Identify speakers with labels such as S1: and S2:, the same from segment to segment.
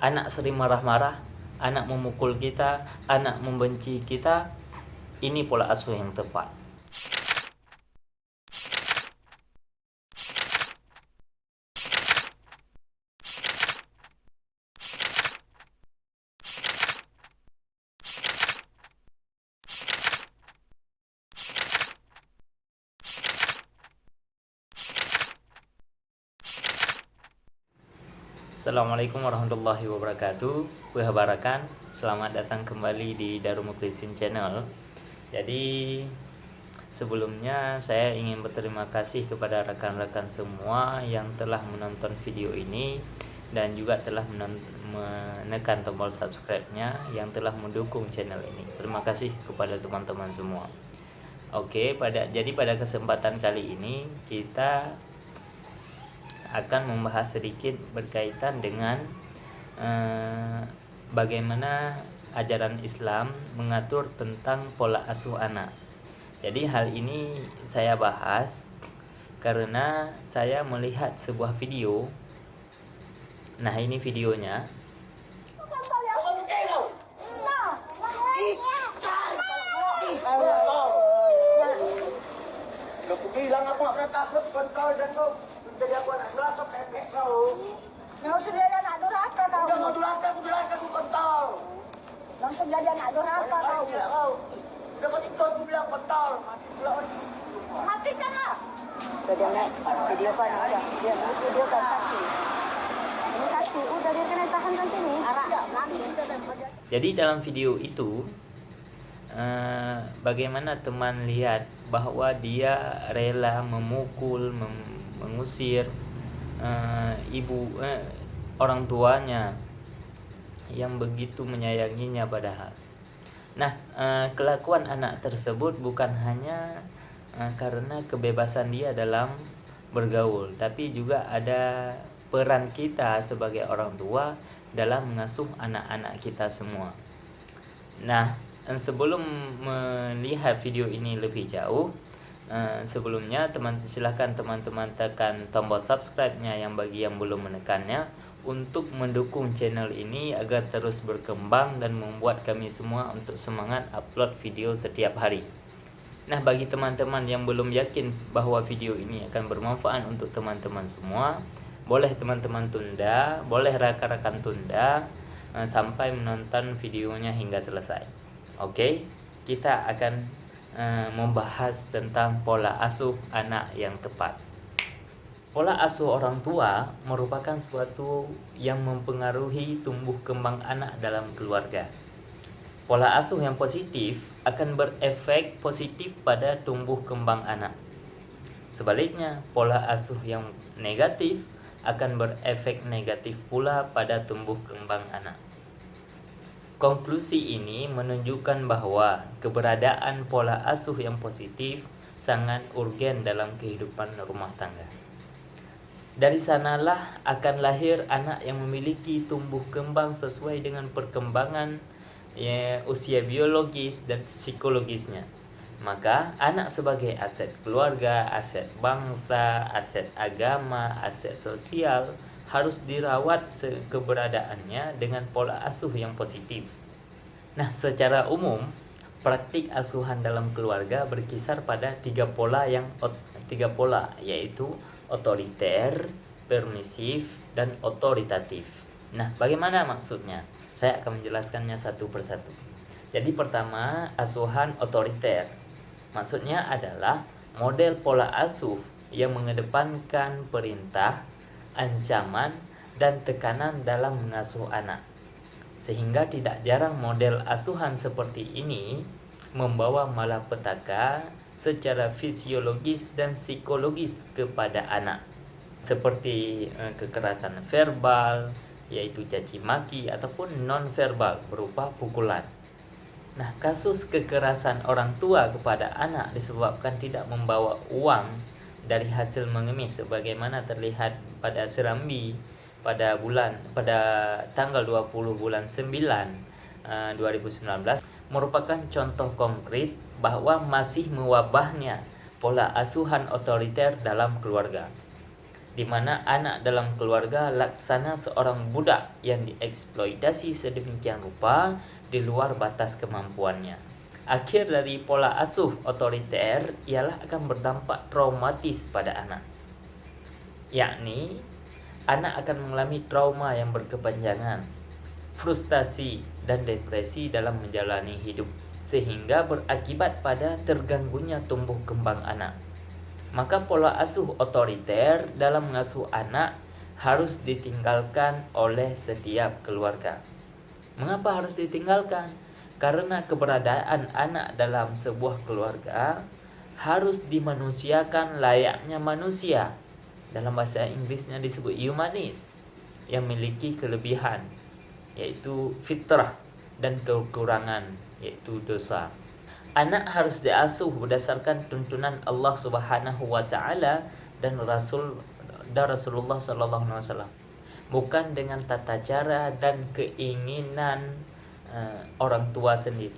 S1: anak sering marah-marah, anak memukul kita, anak membenci kita, ini pola asuh yang tepat. Assalamualaikum warahmatullahi wabarakatuh. Wabarakatuh. Selamat datang kembali di Darul Muklisin Channel. Jadi sebelumnya saya ingin berterima kasih kepada rekan-rekan semua yang telah menonton video ini dan juga telah menekan tombol subscribe-nya, yang telah mendukung channel ini. Terima kasih kepada teman-teman semua. Oke, jadi pada kesempatan kali ini kita akan membahas sedikit berkaitan dengan bagaimana ajaran Islam mengatur tentang pola asuh anak. Jadi hal ini saya bahas karena saya melihat sebuah video. Nah, ini videonya.
S2: Bilang aku nggak pernah takut kau dan kau jadi aku anak durhaka pepek kau.
S3: Langsung jadi anak durhaka kau.
S2: Udah mau durhaka aku kontol.
S3: Langsung jadi anak durhaka kau.
S2: Udah kau itu aku bilang kontol. Mati pula orang.
S3: Matikanlah. Dia naik video kan udah video kan saksi. Ini saksi udah dia kena tahankan sini. Arah nanti.
S1: Jadi dalam video itu bagaimana teman lihat bahwa dia rela memukul, mengusir orang tuanya yang begitu menyayanginya padahal. Nah, kelakuan anak tersebut bukan hanya karena kebebasan dia dalam bergaul, tapi juga ada peran kita sebagai orang tua dalam mengasuh anak-anak kita semua. Nah, sebelum melihat video ini lebih jauh, sebelumnya silahkan teman-teman tekan tombol subscribe-nya yang bagi yang belum menekannya, untuk mendukung channel ini agar terus berkembang dan membuat kami semua untuk semangat upload video setiap hari. Nah, bagi teman-teman yang belum yakin bahwa video ini akan bermanfaat untuk teman-teman semua, boleh teman-teman tunda, boleh rakan-rakan tunda sampai menonton videonya hingga selesai. Oke, kita akan membahas tentang pola asuh anak yang tepat. Pola asuh orang tua merupakan suatu yang mempengaruhi tumbuh kembang anak dalam keluarga. Pola asuh yang positif akan berefek positif pada tumbuh kembang anak. Sebaliknya, pola asuh yang negatif akan berefek negatif pula pada tumbuh kembang anak. Konklusi ini menunjukkan bahwa keberadaan pola asuh yang positif sangat urgen dalam kehidupan rumah tangga. Dari sanalah akan lahir anak yang memiliki tumbuh kembang sesuai dengan perkembangan usia biologis dan psikologisnya. Maka anak sebagai aset keluarga, aset bangsa, aset agama, aset sosial harus dirawat keberadaannya dengan pola asuh yang positif. Nah, secara umum praktik asuhan dalam keluarga berkisar pada tiga pola, yaitu otoriter, permisif, dan otoritatif. Nah, bagaimana maksudnya? Saya akan menjelaskannya satu persatu. Jadi pertama, asuhan otoriter. Maksudnya adalah model pola asuh yang mengedepankan perintah, ancaman, dan tekanan dalam mengasuh anak. Sehingga tidak jarang model asuhan seperti ini membawa malapetaka secara fisiologis dan psikologis kepada anak, seperti kekerasan verbal, yaitu caci maki, ataupun non-verbal berupa pukulan. Nah, kasus kekerasan orang tua kepada anak disebabkan tidak membawa uang dari hasil mengemis sebagaimana terlihat pada Serambi pada tanggal 20 bulan 9 2019 merupakan contoh konkret bahwa masih mewabahnya pola asuhan otoriter dalam keluarga. di mana anak dalam keluarga laksana seorang budak yang dieksploitasi sedemikian rupa di luar batas kemampuannya. Akhir dari pola asuh otoriter ialah akan berdampak traumatis pada anak, yakni anak akan mengalami trauma yang berkepanjangan, frustasi dan depresi dalam menjalani hidup, sehingga berakibat pada terganggunya tumbuh kembang anak. Maka pola asuh otoriter dalam mengasuh anak harus ditinggalkan oleh setiap keluarga. Mengapa harus ditinggalkan? Karena keberadaan anak dalam sebuah keluarga harus dimanusiakan layaknya manusia. Dalam bahasa Inggrisnya disebut humanis, yang memiliki kelebihan, yaitu fitrah, dan kekurangan, yaitu dosa. Anak harus diasuh berdasarkan tuntunan Allah Subhanahu wa taala dan Rasulullah sallallahu alaihi wasallam, bukan dengan tata cara dan keinginan orang tua sendiri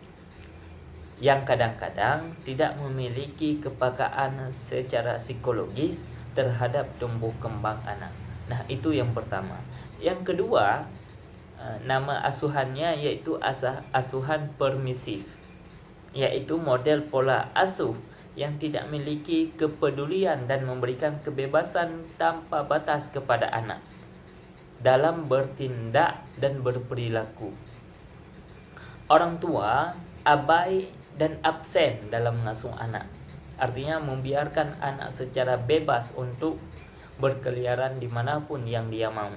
S1: yang kadang-kadang tidak memiliki kepekaan secara psikologis terhadap tumbuh kembang anak. Nah, itu yang pertama. Yang kedua, nama asuhannya yaitu asuhan permisif, yaitu model pola asuh yang tidak memiliki kepedulian dan memberikan kebebasan tanpa batas kepada anak dalam bertindak dan berperilaku. Orang tua abai dan absen dalam mengasuh anak, artinya membiarkan anak secara bebas untuk berkeliaran dimanapun yang dia mau.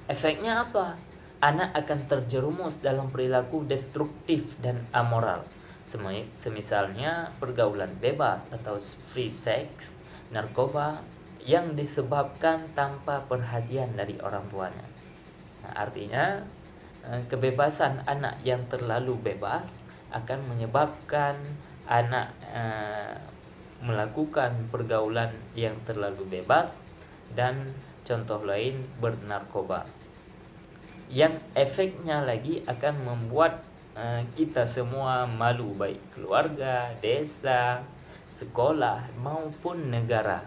S1: Efeknya apa? Anak akan terjerumus dalam perilaku destruktif dan amoral, semisalnya pergaulan bebas atau free sex, narkoba, yang disebabkan tanpa perhatian dari orang tuanya. Nah, artinya kebebasan anak yang terlalu bebas akan menyebabkan anak melakukan pergaulan yang terlalu bebas, dan contoh lain bernarkoba, yang efeknya lagi akan membuat kita semua malu, baik keluarga, desa, sekolah maupun negara.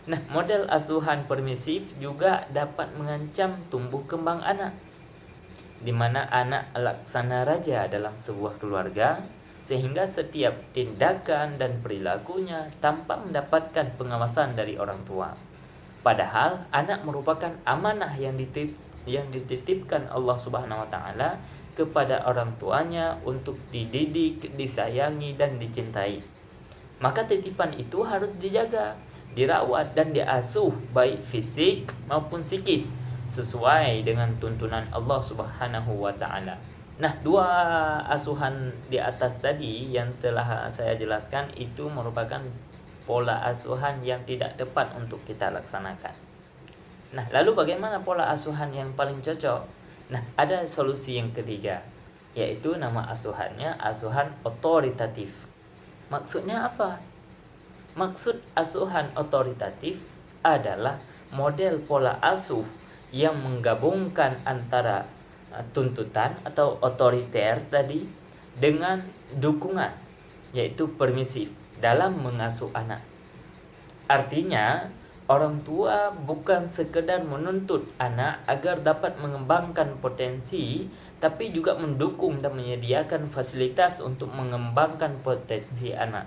S1: Nah, model asuhan permisif juga dapat mengancam tumbuh kembang anak, di mana anak laksana raja dalam sebuah keluarga, sehingga setiap tindakan dan perilakunya tanpa mendapatkan pengawasan dari orang tua. Padahal anak merupakan amanah yang dititipkan Allah Subhanahu wa taala kepada orang tuanya untuk dididik, disayangi, dan dicintai. Maka titipan itu harus dijaga, dirawat, dan diasuh baik fisik maupun psikis sesuai dengan tuntunan Allah Subhanahu wa taala. Nah, dua asuhan di atas tadi yang telah saya jelaskan itu merupakan pola asuhan yang tidak tepat untuk kita laksanakan. Nah, lalu bagaimana pola asuhan yang paling cocok? Nah, ada solusi yang ketiga, yaitu nama asuhannya asuhan otoritatif. Maksudnya apa? Maksud asuhan otoritatif adalah model pola asuh yang menggabungkan antara tuntutan atau otoriter tadi dengan dukungan, yaitu permisif dalam mengasuh anak. Artinya, orang tua bukan sekedar menuntut anak agar dapat mengembangkan potensi, tapi juga mendukung dan menyediakan fasilitas untuk mengembangkan potensi anak.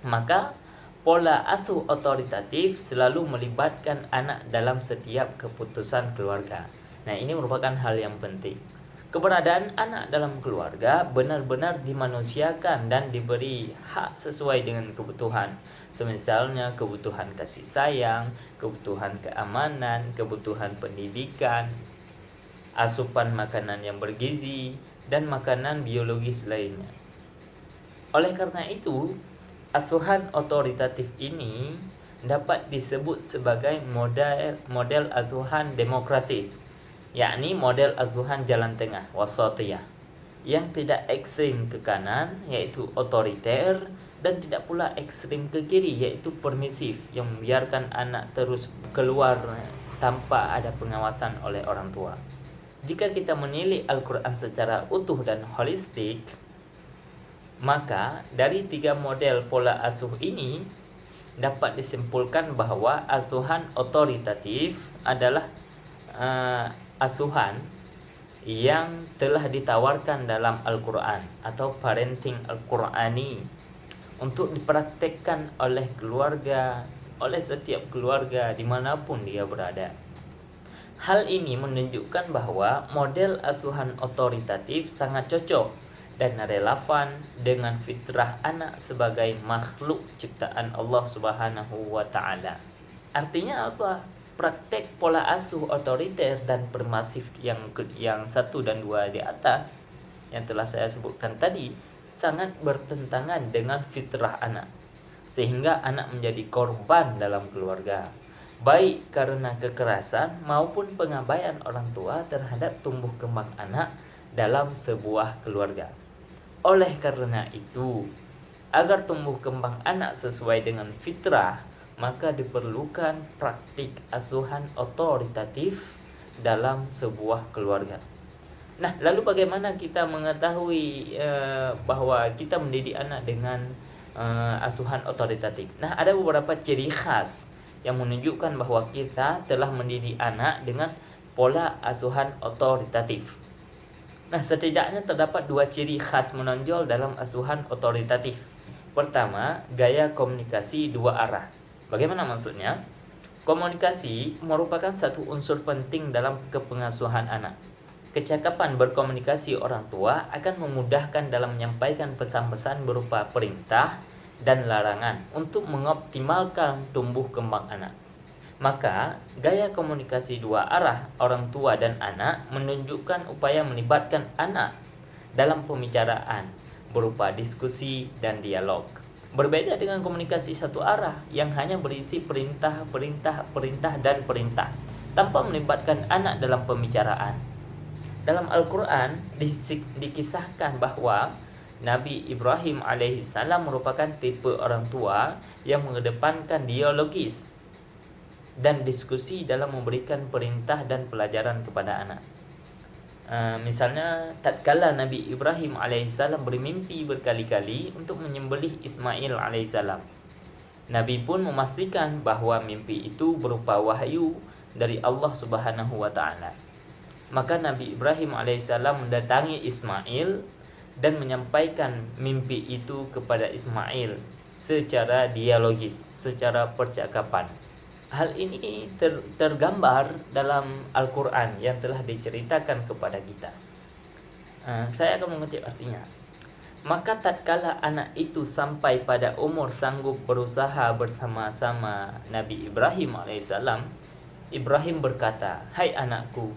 S1: Maka, pola asuh otoritatif selalu melibatkan anak dalam setiap keputusan keluarga. Nah, ini merupakan hal yang penting. Keberadaan anak dalam keluarga benar-benar dimanusiakan dan diberi hak sesuai dengan kebutuhan. Semisalnya kebutuhan kasih sayang, kebutuhan keamanan, kebutuhan pendidikan, asupan makanan yang bergizi, dan makanan biologis lainnya. Oleh karena itu, asuhan otoritatif ini dapat disebut sebagai model asuhan demokratis, yakni model asuhan jalan tengah, wasatiyah, yang tidak ekstrim ke kanan, yaitu otoriter, dan tidak pula ekstrim ke kiri, yaitu permisif, yang membiarkan anak terus keluar tanpa ada pengawasan oleh orang tua. Jika kita menilik Al-Quran secara utuh dan holistik, maka dari tiga model pola asuh ini dapat disimpulkan bahwa asuhan otoritatif adalah asuhan yang telah ditawarkan dalam Al-Quran atau parenting Al-Qurani untuk dipraktekkan oleh keluarga, oleh setiap keluarga dimanapun dia berada. Hal ini menunjukkan bahwa model asuhan otoritatif sangat cocok dan relevan dengan fitrah anak sebagai makhluk ciptaan Allah Subhanahu wa taala. Artinya apa? Praktek pola asuh otoriter dan permasif yang 1 dan 2 di atas yang telah saya sebutkan tadi sangat bertentangan dengan fitrah anak, sehingga anak menjadi korban dalam keluarga, baik karena kekerasan maupun pengabaian orang tua terhadap tumbuh kembang anak dalam sebuah keluarga. Oleh karena itu, agar tumbuh kembang anak sesuai dengan fitrah, maka diperlukan praktik asuhan otoritatif dalam sebuah keluarga. Nah, lalu bagaimana kita mengetahui bahwa kita mendidik anak dengan asuhan otoritatif? Nah, ada beberapa ciri khas yang menunjukkan bahwa kita telah mendidik anak dengan pola asuhan otoritatif. Nah, setidaknya terdapat 2 ciri khas menonjol dalam asuhan otoritatif. Pertama, gaya komunikasi 2 arah. Bagaimana maksudnya? Komunikasi merupakan satu unsur penting dalam kepengasuhan anak. Kecakapan berkomunikasi orang tua akan memudahkan dalam menyampaikan pesan-pesan berupa perintah dan larangan untuk mengoptimalkan tumbuh kembang anak. Maka, gaya komunikasi 2 arah orang tua dan anak menunjukkan upaya melibatkan anak dalam pembicaraan berupa diskusi dan dialog. Berbeda dengan komunikasi 1 arah yang hanya berisi perintah, dan perintah tanpa melibatkan anak dalam pembicaraan. Dalam Al-Quran dikisahkan bahwa Nabi Ibrahim alaihissalam merupakan tipe orang tua yang mengedepankan dialogis dan diskusi dalam memberikan perintah dan pelajaran kepada anak. Misalnya, tatkala Nabi Ibrahim alaihissalam bermimpi berkali-kali untuk menyembelih Ismail alaihissalam, Nabi pun memastikan bahwa mimpi itu berupa wahyu dari Allah Subhanahu wa taala. Maka Nabi Ibrahim alaihissalam mendatangi Ismail dan menyampaikan mimpi itu kepada Ismail secara dialogis, secara percakapan. Hal ini tergambar dalam Al-Quran yang telah diceritakan kepada kita. Saya akan mengutip artinya. Maka tatkala anak itu sampai pada umur sanggup berusaha bersama-sama Nabi Ibrahim alaihissalam, Ibrahim berkata, "Hai anakku,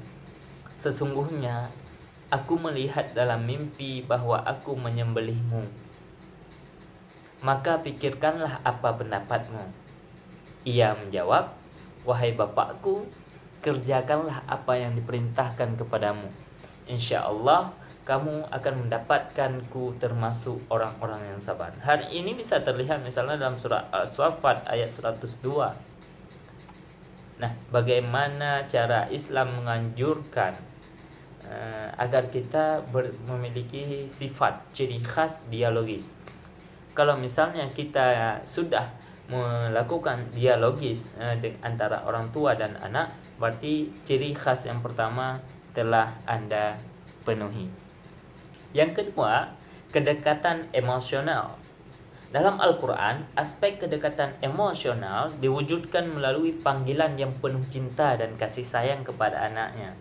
S1: sesungguhnya aku melihat dalam mimpi bahwa aku menyembelihmu. Maka pikirkanlah apa pendapatmu." Ia menjawab, "Wahai bapakku, kerjakanlah apa yang diperintahkan kepadamu. Insya Allah kamu akan mendapatkanku termasuk orang-orang yang sabar." Hari ini bisa terlihat misalnya dalam surah As-Saffat ayat 102. Nah, bagaimana cara Islam menganjurkan agar kita memiliki sifat ciri khas dialogis. Kalau misalnya kita sudah melakukan dialogis antara orang tua dan anak, berarti ciri khas yang pertama telah Anda penuhi. Yang kedua, kedekatan emosional. Dalam Al-Quran, aspek kedekatan emosional diwujudkan melalui panggilan yang penuh cinta dan kasih sayang kepada anaknya.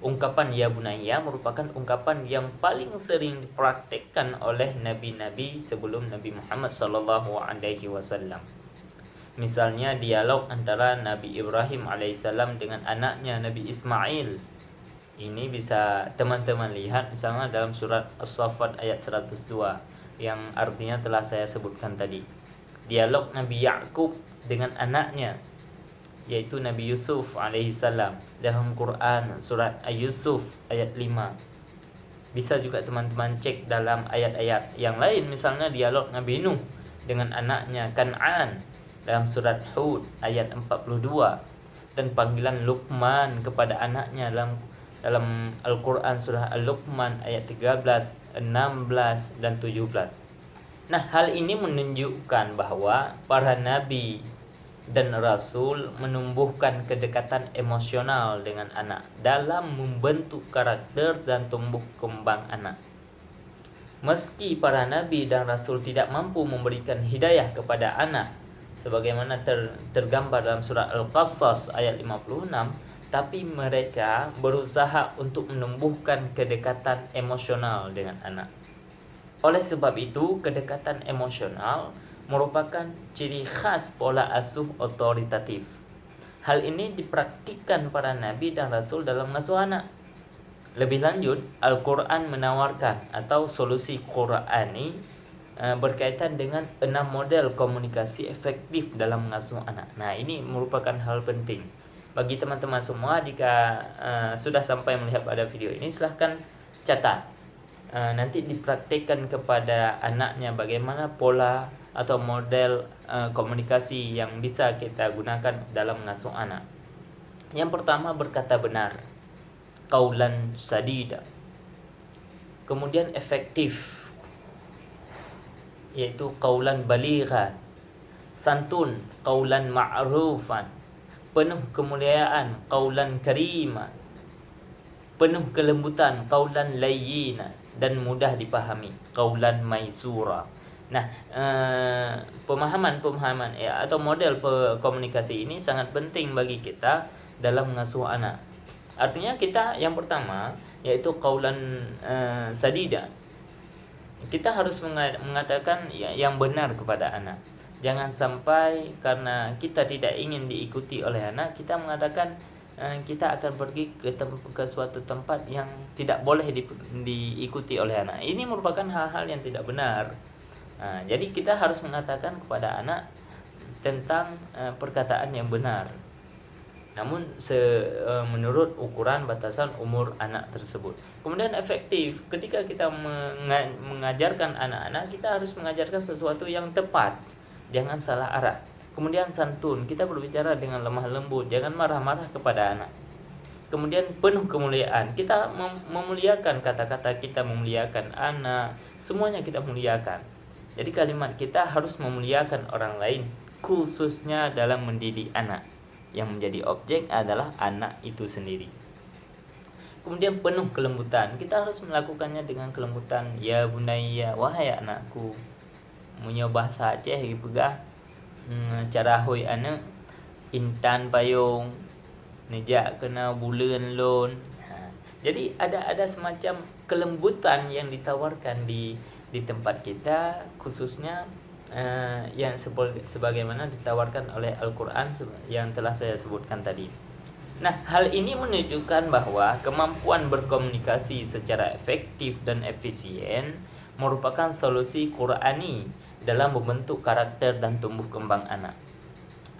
S1: Ungkapan "ya bunayya" merupakan ungkapan yang paling sering dipraktikkan oleh nabi-nabi sebelum Nabi Muhammad SAW. Misalnya dialog antara Nabi Ibrahim alaihissalam dengan anaknya Nabi Ismail. Ini bisa teman-teman lihat misalnya dalam surat As-Saffat ayat 102 yang artinya telah saya sebutkan tadi. Dialog Nabi Yakub dengan anaknya, yaitu Nabi Yusuf alaihissalam, dalam Quran surat Yusuf ayat 5. Bisa juga teman-teman cek dalam ayat-ayat yang lain, misalnya dialog Nabi Nuh dengan anaknya Kan'an dalam surat Hud ayat 42, dan panggilan Luqman kepada anaknya dalam Al-Quran surah Al-Luqman ayat 13, 16 dan 17. Nah, hal ini menunjukkan bahwa para nabi dan rasul menumbuhkan kedekatan emosional dengan anak dalam membentuk karakter dan tumbuh kembang anak. Meski para nabi dan rasul tidak mampu memberikan hidayah kepada anak sebagaimana tergambar dalam surah Al-Qasas ayat 56, tapi mereka berusaha untuk menumbuhkan kedekatan emosional dengan anak. Oleh sebab itu, kedekatan emosional merupakan ciri khas pola asuh otoritatif. Hal ini dipraktikkan para nabi dan rasul dalam mengasuh anak. Lebih lanjut, Al-Quran menawarkan atau solusi Qurani berkaitan dengan 6 model komunikasi efektif dalam mengasuh anak. Nah, ini merupakan hal penting. Bagi teman-teman semua, jika sudah sampai melihat pada video ini, silahkan catat. Nanti dipraktikkan kepada anaknya bagaimana pola atau model komunikasi yang bisa kita gunakan dalam mengasuh anak. Yang pertama, berkata benar, qaulan sadida. Kemudian efektif, yaitu qaulan balighan. Santun, qaulan ma'rufan. Penuh kemuliaan, qaulan kariman. Penuh kelembutan, qaulan layyinan. Dan mudah dipahami, qaulan maisura. Nah, pemahaman atau model komunikasi ini sangat penting bagi kita dalam mengasuh anak. Artinya kita yang pertama yaitu qaulan sadida. Kita harus mengatakan yang benar kepada anak. Jangan sampai karena kita tidak ingin diikuti oleh anak, kita mengatakan kita akan pergi ke suatu tempat yang tidak boleh diikuti oleh anak. Ini merupakan hal-hal yang tidak benar. Jadi kita harus mengatakan kepada anak tentang perkataan yang benar. Namun menurut ukuran batasan umur anak tersebut. Kemudian efektif, ketika kita mengajarkan anak-anak, kita harus mengajarkan sesuatu yang tepat. Jangan salah arah. Kemudian santun, kita berbicara dengan lemah lembut, jangan marah-marah kepada anak. Kemudian penuh kemuliaan, kita memuliakan kata-kata kita, memuliakan anak, semuanya kita muliakan. Jadi kalimat kita harus memuliakan orang lain, khususnya dalam mendidik anak. Yang menjadi objek adalah anak itu sendiri. Kemudian penuh kelembutan, kita harus melakukannya dengan kelembutan. Ya bunayya, wahai anakku, punya bahasa Aceh dipegang. Cara hui anak intan payung nejak kena bulan lon. Jadi ada semacam kelembutan yang ditawarkan di tempat kita, khususnya yang sebagaimana ditawarkan oleh Al-Quran yang telah saya sebutkan tadi. Nah, hal ini menunjukkan bahwa kemampuan berkomunikasi secara efektif dan efisien merupakan solusi Qur'ani dalam membentuk karakter dan tumbuh kembang anak.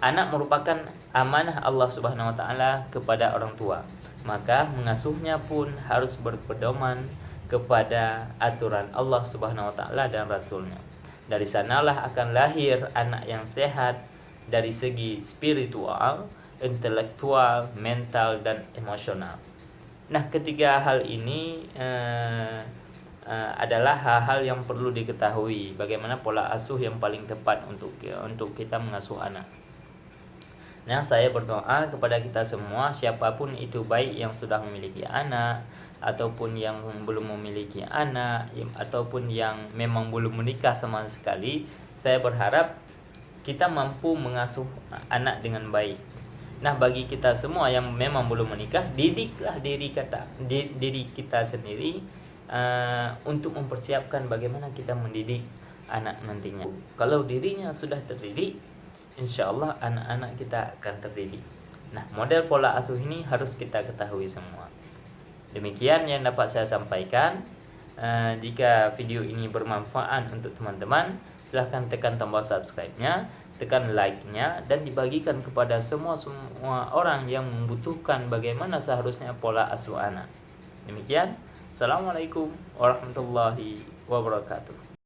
S1: Anak merupakan amanah Allah Subhanahu wa taala kepada orang tua. Maka mengasuhnya pun harus berpedoman kepada aturan Allah Subhanahu wa taala dan Rasulnya. Dari sanalah akan lahir anak yang sehat dari segi spiritual, intelektual, mental, dan emosional. Nah, ketiga hal ini adalah hal-hal yang perlu diketahui, bagaimana pola asuh yang paling tepat untuk kita mengasuh anak. Nah, saya berdoa kepada kita semua, siapapun itu, baik yang sudah memiliki anak ataupun yang belum memiliki anak ataupun yang memang belum menikah sama sekali, saya berharap kita mampu mengasuh anak dengan baik. Nah, bagi kita semua yang memang belum menikah, didiklah diri kita sendiri untuk mempersiapkan bagaimana kita mendidik anak nantinya. Kalau dirinya sudah terdidik, insya Allah anak-anak kita akan terdidik. Nah, model pola asuh ini harus kita ketahui semua. Demikian yang dapat saya sampaikan. Jika video ini bermanfaat untuk teman-teman, silahkan tekan tombol subscribe-nya, tekan like-nya, dan dibagikan kepada semua orang yang membutuhkan bagaimana seharusnya pola asuh anak. Demikian. Assalamualaikum warahmatullahi wabarakatuh.